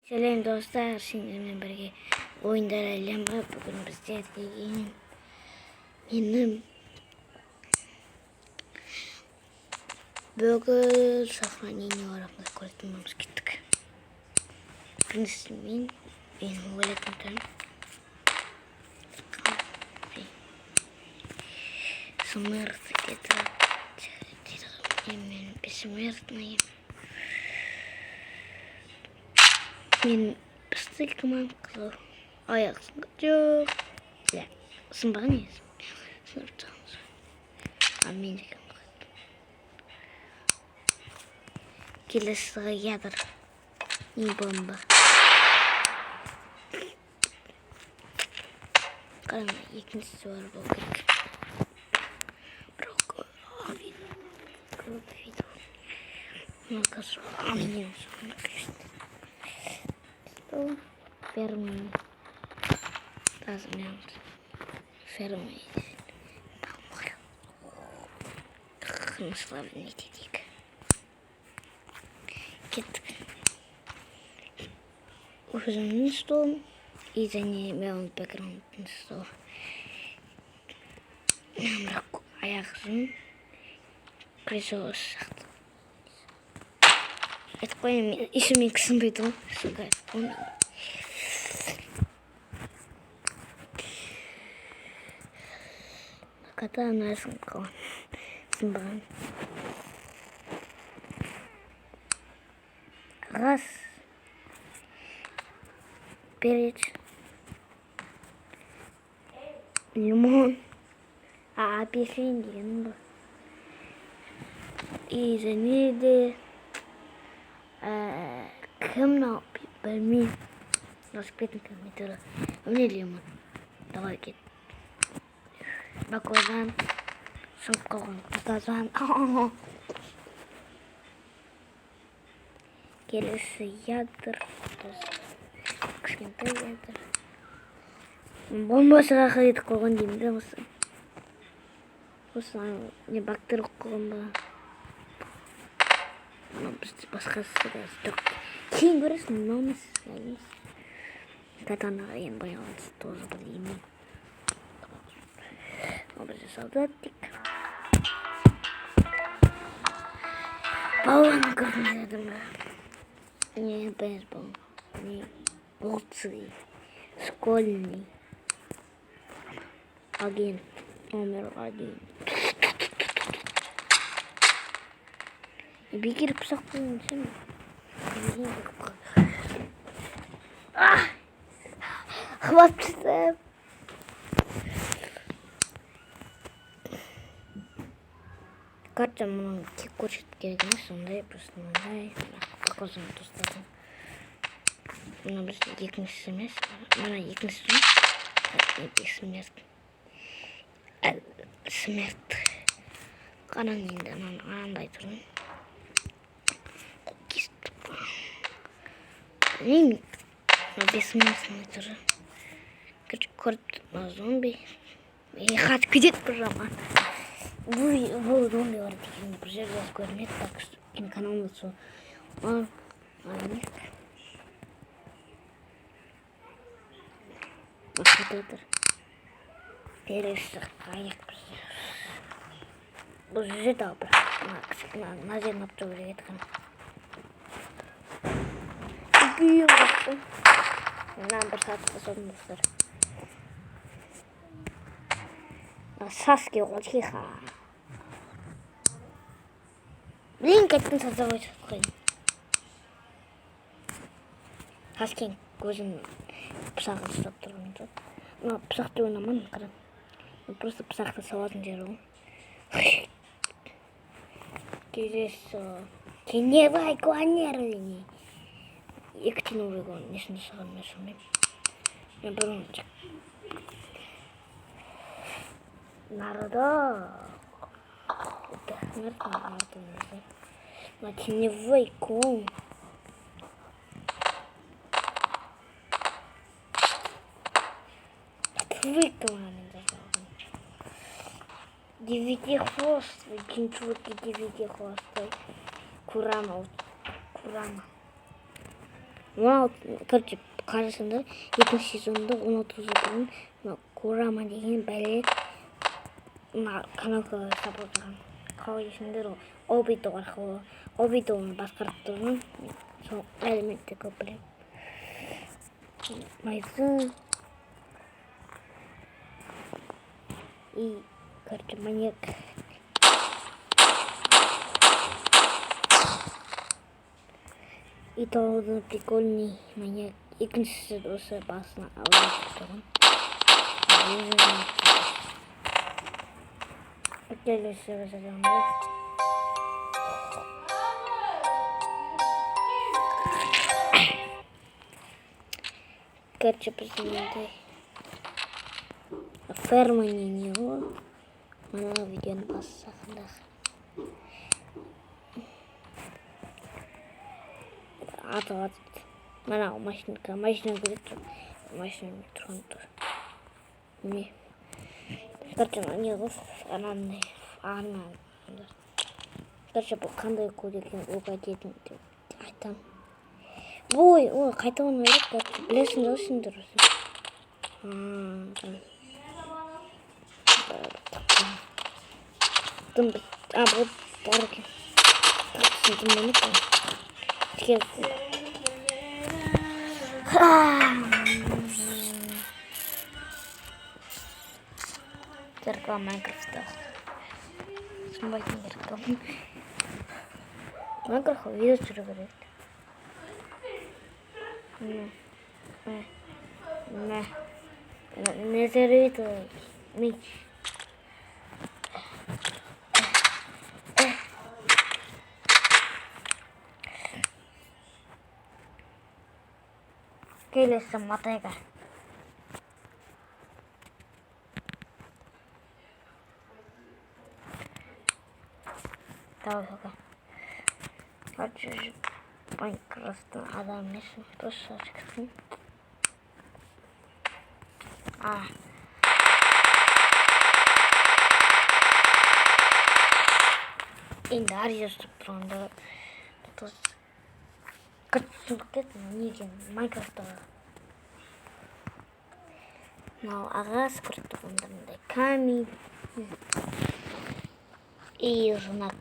Selam dostlar, sizinle birlikte oyunlar eylem var. Bugün bizde benim bugün сохранение орамды koyduğumuz gittik. Принципе, benim валютам смерть где-то именно бессмертные. Мен стыкман кылып аяқсың жоқ. Иә, сынбаған емес. Сынып тұрмыз. А мен деген қойды. Келесі ядыр. Не бомба. Қараңғы, екіншісі бар бұл керек. Бірақ көп видео. Накажу. Менен соны күшті. Фермер. Тазмент. Фермер. Қымысларын етедік. Кеттік. Өзімнің столым. И за ней мелон бэкграундный стол. Бірақ аяқсын. Кресо шақты. Это понял, еще мне к сумбиту. Сука, он... Кота на сумку. Сумбан. Раз. Перец. Лимон. Апельсин деген. И за ней кімнің білмеймін. Осы бетін компьютері. Мне лимон. Давай кет. Баклажан. Сынып қалған баклажан. Келесі ядыр. Кішкентай ядыр. Бомбасыға қайдық қойған деймін де осы. Осы не бактер қойған ба. Бізде басқасы да жоқ. Кейін көресің, мынауымыз емес. Катанаға ең байланысты тоже білмеймін. Ол бізде солдатик. Баланы көрдіңіздер ме? Не, бейсбол. Не, луций. Школьный. Агент номер 1. Бекер пысақ болуын сен. Хват пысақ. Карта мұның кек көрсет керек емес, сондай просто мындай. Қақозын достардың. Мұна бізде екіншісі емес. Мұна екіншісі емес. Смерть. Қараң енді анандай тұрын. Білмеймін. Бессмысленный тоже. Көріп тұрмын зомби. Қатып кетеді бір жаман. Бұл зомби бар деген бір жерде көрмеді. Так что киноканалымда сол. Он емес. Бақыт отыр. Пересі аяқ бір жер. Бұл жүреді ау бірақ. Мына жерін апты көреді қана. Büyüyor baktım. Number saatinde sorumlular. Sasuke olacak ha. Link ettim sazavı koyayım. Sasuke'nin gözünün bıçağını tutup durumda. Ama bıçakta oynamam kadar. Просто bıçakta savaşın yeri o. Güzel. Kendine bak o annerini. Екатеринбург несіне саған мәсіммен. Мен бір ұнчық. Нарда. Это смертный нарда. На теневой ком. Отвыкованный зажал. Девятихвостый. Кинчурки девятихвостой. Курама. короче қарасаңдар екінші сезонда 16 бұрын Курама деген бәле мына каналға сапар тұрған қалай есімдер ғой Обито арқылы Обитоны басқарып тұрған сол әлеуметті көп білемін майзы и короче маньяк и тоже прикольный маньяк екіншісі осы басына алып тұрған келесі жазамын короче біздің ферма не ғой мына видеоны бассақындағы атып мына машина көріп тұр машина тұрған тұр не короче не ғой анандай короче бұл қандай код екен угодетін деп айтамын ой қайтадан ойлап короче білесіңдер ғой сендер бұл бар екен зеркало Майнкрафта сынбайтын зеркало Майнкрафтқа видео түсіру керек не зарывает меч келесі матайға давай пока короче Майнкрафттың адам емеспін просто шықсын енді ария ұстап тұрғанда қатысып кетті неге Майнкрафттағы мынау аға скрыт тұрғанда мындай камень и знак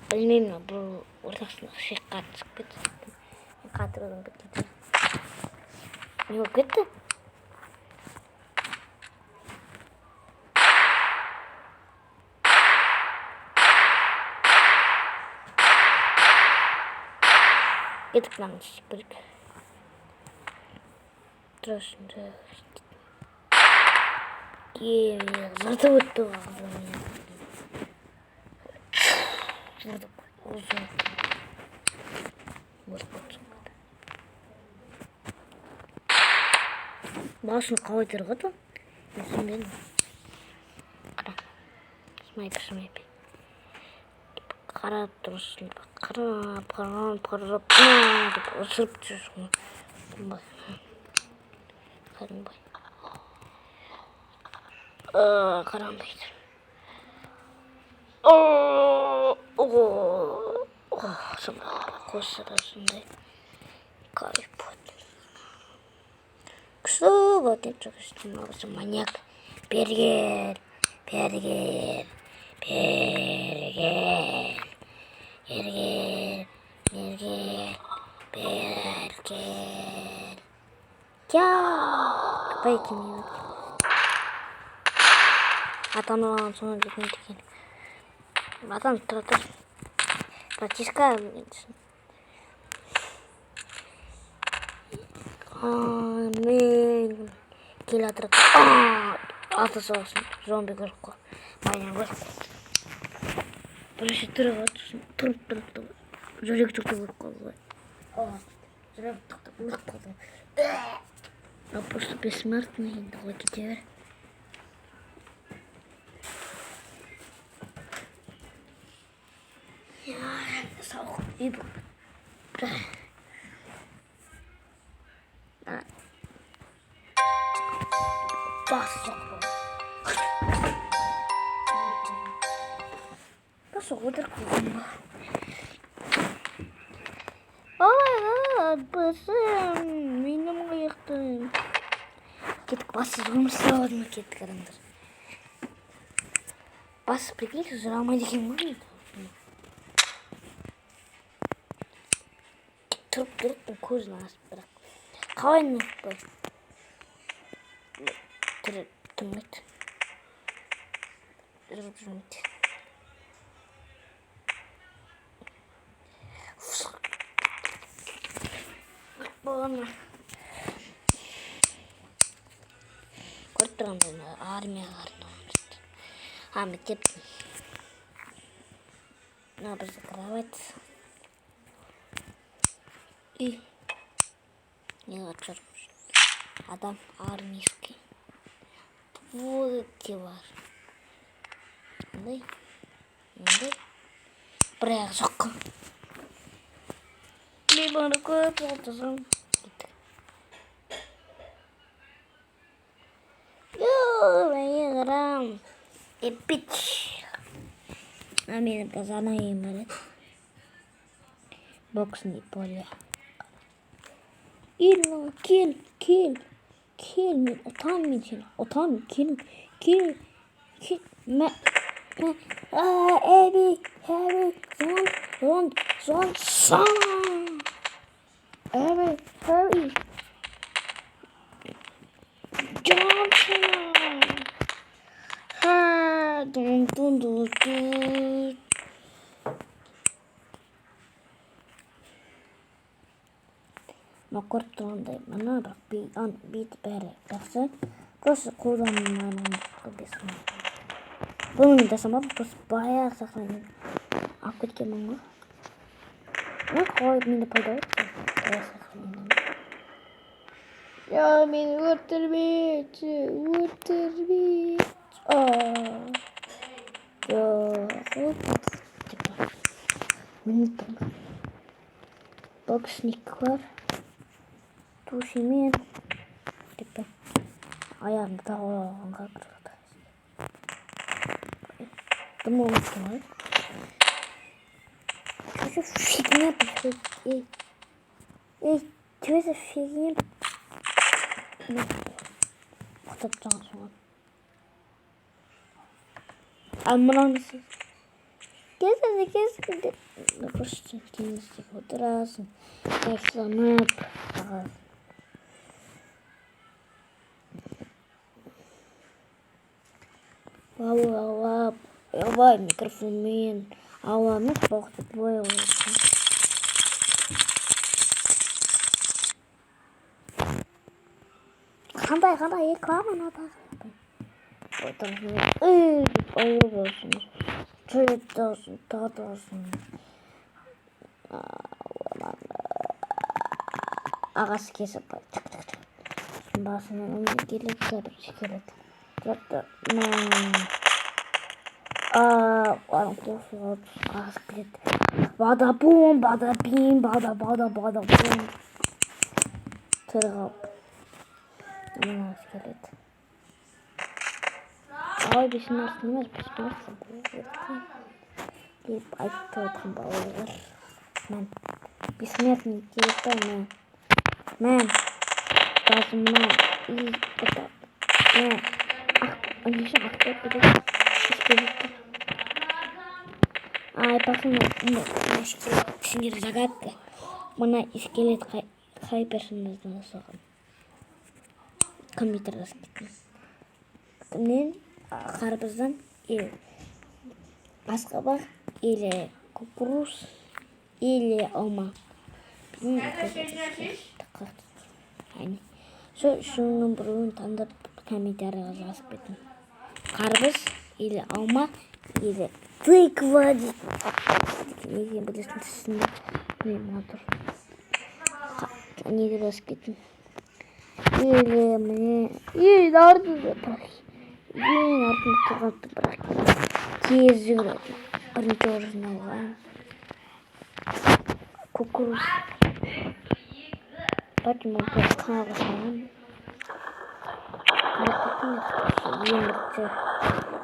білмеймін бұл ортасында шиққа түсіп кетті қатырдың кетті не болып кетті кетіп мынаны істеп керек тұрасында зыртып өтті басын қалай тұрғады түсінбедім қара қарап тұрсын қарап деп ысырып жүрсің қадымбай қарамдай қосыра сондай кайф болды күшті болды осы маньяк берген Поэтому атану соны деген атан тұра тұр братишка мен келе жатыр аты соғысын зомби көріп қой майдан көріп қой бірінші тұрып жүрек тоқтап қалды жүрек тоқтап өліп қалды а просто бессмертный давай кете бер сауық үй бұл Басық отыр қылғым ба басым менің қайықтым. Кеттік, бассыз өмір сүре аладым ма? Кеттік адамдар. Басып прикиньте, жүре алмайды екен ғой. Тұрып тұрып көзін ашып, бірақ қалай нұқпай тұрмайды, жүріп жүрмейді. Болғаны көріп тұрғандай армияға арналған мектептің. Мына бізді кровать. Үй. Не жатырмыз. Адам армейский. Волки бар. Мындай. Бір аяғы жоққа. Мен көп отырсам. Мен қарам. Эпич. Менің қазана ең бар еді. Боксный поле. Кел. Мен отанмын сені. Отанмын, кел. Heavy. Zon. Heavy. Johnson. Dun. Ma көріп тұрғандай, мына бірақ бет бәрі жақсы. Просто қолданылмаймын бесім. Бұның жасамап, просто баяғы сақлайын. Алып кеткенмін ғой. Қалай мені пайда өтті? Баяғы сақлайын. Мені өртірмейді. Боксник бар. Тушимен. Аяғымды тағылағанға қырғыды. Дым олмасын ғой. Что за фигня приходит? Что за фигня? Құтып жаңа соған. Мынаңыз. Кезді. Просто теңіздеп отырасың. Тайсыланып. Ауа микрофонмен. Ауаны боқтып бой оласын. Қандай реклама тағы. Ауыр болсын. Тағылсын. Ағасы кесіп бай. Басынан өмір келеді, бірінші келеді. Жұртты. Ағасы келеді. Бада-бум, бада-бим, бада-бум. Тұрғап. Ағасы келеді. Ой, бесмертный емес, бесмертный деп айтып отқан балалар. Мен бессмертный келеді, мен басыма Түсіндер загадка. Мына искелет қай персонаждан жасалған? Компьютерда скетін. Мен қарбыздан асқабақ или кукуруз или алма. Шоның біреуін таңдап комментарияға жазып кеттім. Қарбыз или алма или тыква дейді. Неге білесің түсінде? Мына тұр. Неге жазып кеттім. Или мне... Или артында тұрғанды бірақ тез жүгіреді. Бірінші орын алған. Кукуруз. Почему каналға салған?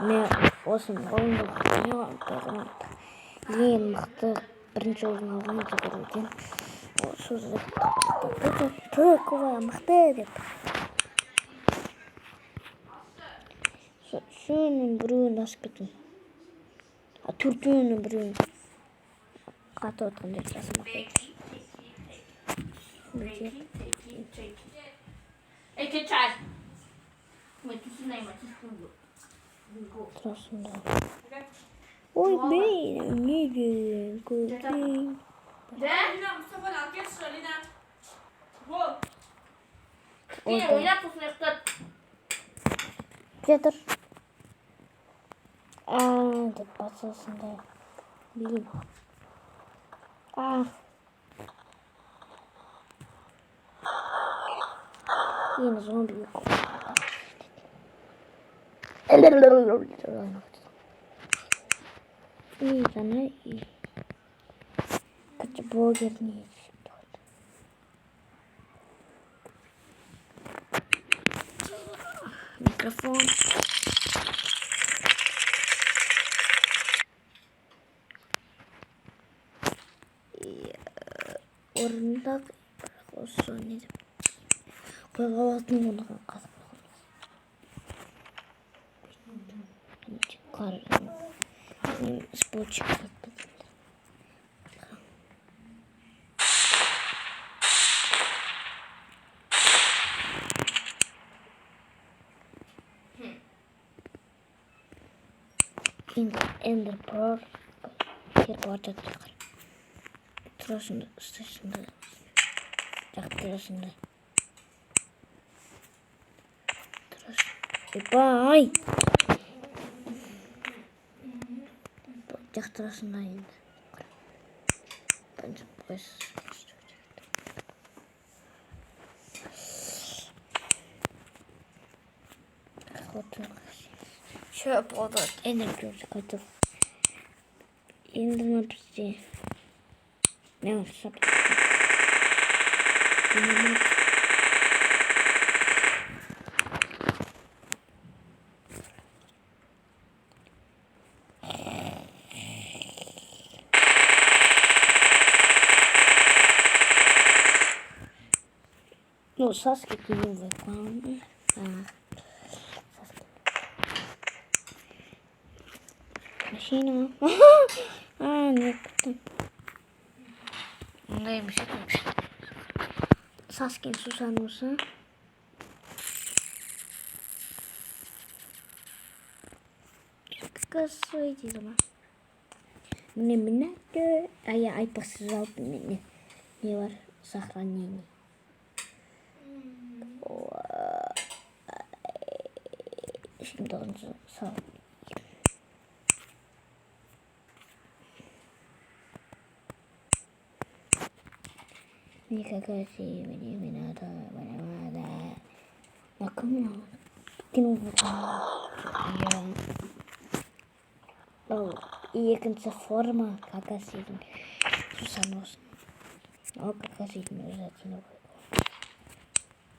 Мен осының ойында ең мықты бірінші орын алған жүгіруден. Тыква мықты деп. Шунун біреуін асып кету. Төртеуінің біреуін қатып отқан деп жасымақ. Тұрасында. Ой, бейін, не дейін, көбейін. Lina, Mustafa al geç sıra Lina. Bu. Yine oynat bu sınıfta. Петр. Деп басасында. Білім. Yine zombi yok. İyi sana iyi. Kaç burger ne yiyecek? Mikrofon. Орындақ осы не деп қойға алатын оны қазып қойған спортчик Ender Pearl Kerboğaçak çıkar. Тұрасында, ұстасында, жақтырасында. Бай! Жақтырасында енді. Бәнжіп қойсыз. Шөп ода энергия қайтып. Енді ма бізде. Ne olursa Ну, Саски новый план. Машина. Нет. Ondaymış etmemiş. Sasuke'nin susanması. Косой дизма. Мне надо, а я посажал меня. Не var сохранение. Şimdi onu sağ. Никакая мне не надо. А кому? Кинул и конца форма, как осень. Сусанос. О, как осень обязательно.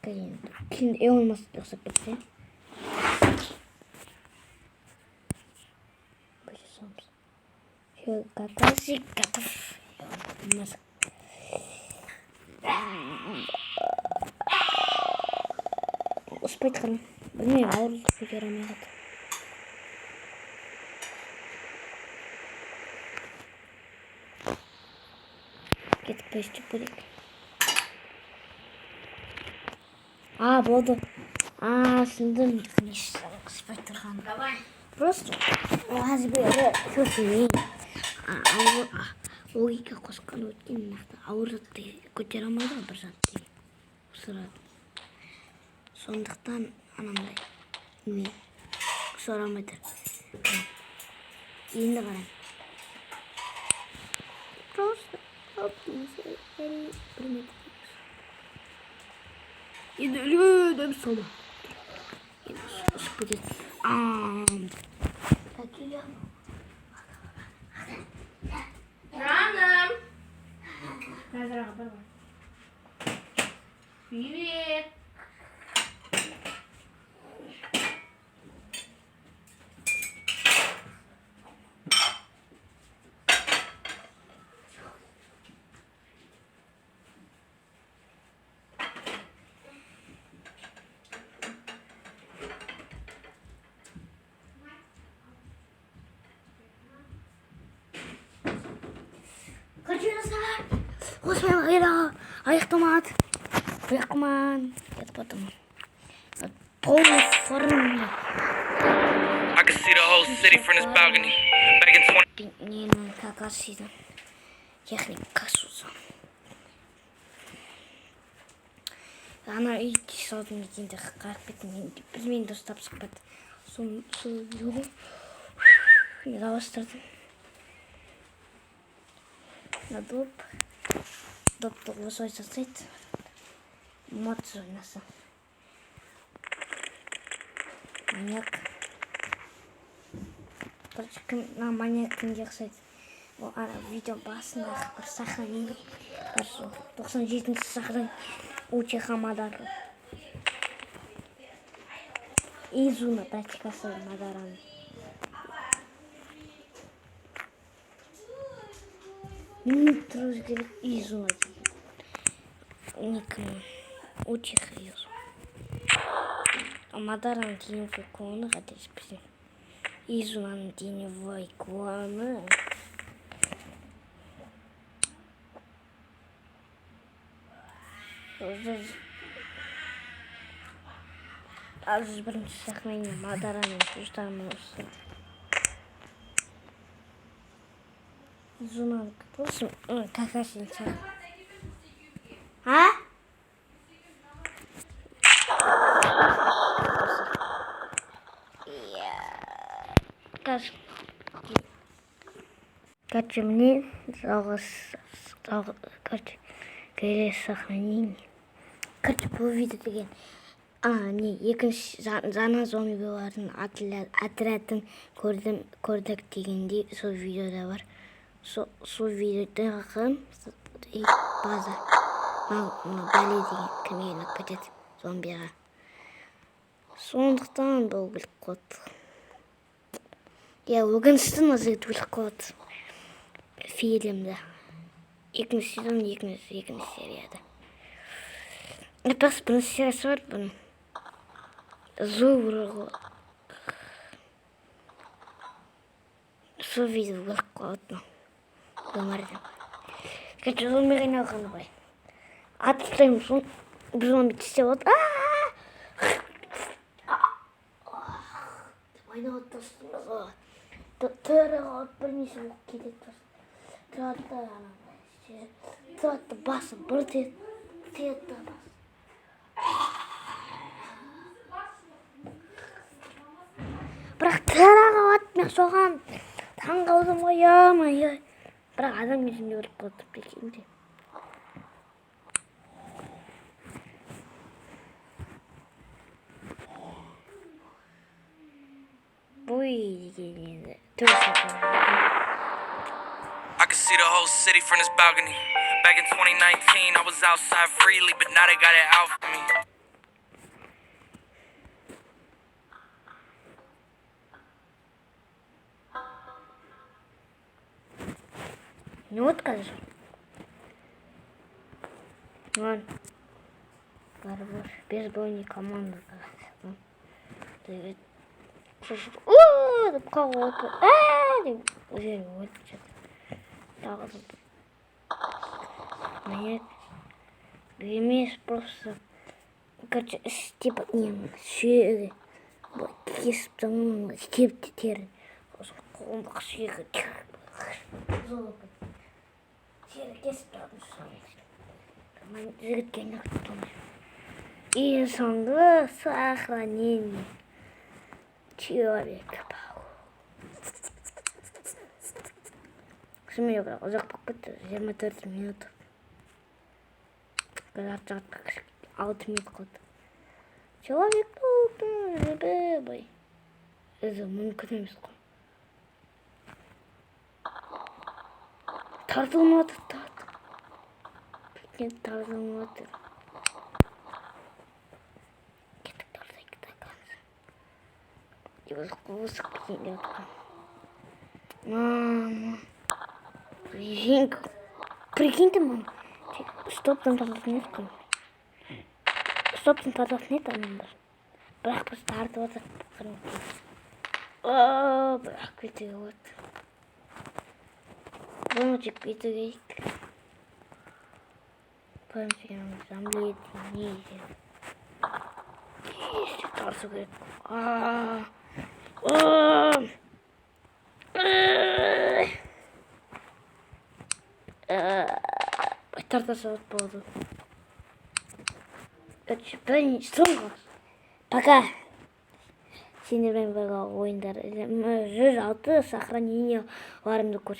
Конечно. И он может посыпаться. Все, как осень, готов. Спать храм. Блин, аурлы көтеремей қалды. Кетіп көстіп бөлек. Болды. Сындым. Спать тұрған. Просто азбері көсемей. Логика қосқан өткен нақты ауырды көтере алмайды ғой бір затты. Сұрады. Сондықтан анандай не сұрамайды. Енді қарайын. Просто енді өледім сома. Енді спудет. Жаным. Назараға бар бар. Привет. Ой, аяқтамады. Аяқтаман. Кетіп отырмын. Полный форма. I can see the whole city from this balcony. Back in 20. Ненің какасыйды. Техника сузы. Ана үй тесалдың екенде қарып кеттім. Білмейін достап шықпады. Сол үйді. Дауыстырдым. Допты осы ойсасайды. Мод ойнасы. Маньяк. Короче, маньяк кімге ұқсайды? Ол видео басындағы бір сохранение. 97-ші сохранение. Учиха Мадару. Изуна практикасы Мадараны. Минут тұрыз керек Изуна деген. Никому. Учиха Изуна. Мадараны дейін фекуаны қателеспесем. Изунаның дейін вайкуаны. Азыз бірінші сахнайын Мадараның туыстарымен осы. Изунаның қытылсын. Какасың саған. А? Короче, мне келесі сохранение. Короче, бұл видео деген екінші жаңа зомбилардың отрядын көрдік дегенде сол видеода бар. Сол видеодағы база бәле деген кімге іліп кетеді зомбиға. Сондықтан бұл біліп қойды. Өкінішті назарет біліп қойды фильмді. Екінші сезон, екінші серияда. Просто бірінші сериясы бар бұның. Зубырғы. Сол видео біліп қойды. Өмірден. Короче, зомбиға айналғаны бай. Атыстаймын соң бір зомби тістеп отыр. Айналып тастыңыз ғой. Түрі қалып бірнеше болып кетеді тұрсын. Тұрады басы бір теді басы. Бірақ түрі қалып мен соған таң қалдым ғой, бірақ адам кезінде өліп қалды бекенде. I can see the whole city from this balcony. Back in 2019, I was outside freely, but now they got it out for me. Не откажешь? Вон. Барбош. Бейсбольная команда. Деп қалып деп өзері өліп жатыр. Тағы маньяк емес, просто короче типа сүйегі кесіп таңын істеп терін қолымдық сүйегі тері кесіп тұратын жігітке айналып. И соңғы сохранение Человека-паук. Шынымен бірақ ұзақ болып кетті. 24 минут. Жарты 6 минут қалды. Человек-пауктың жібі бай. Өзі мүмкін емес қой. Тартылмады. Тартылмады. Вкус идёт. Мама. Прикинь ты, мам. Стоп, там нет. Стоп, там нет, там. Бірақ біз тартып отыр. Бірақ кетуге болады. Бұны жек кету керек. замлет ниже. Тарсу керек. Тарта болды. Пока. Сендермен бірге ойындар. 106 сохранение барымды көрсет.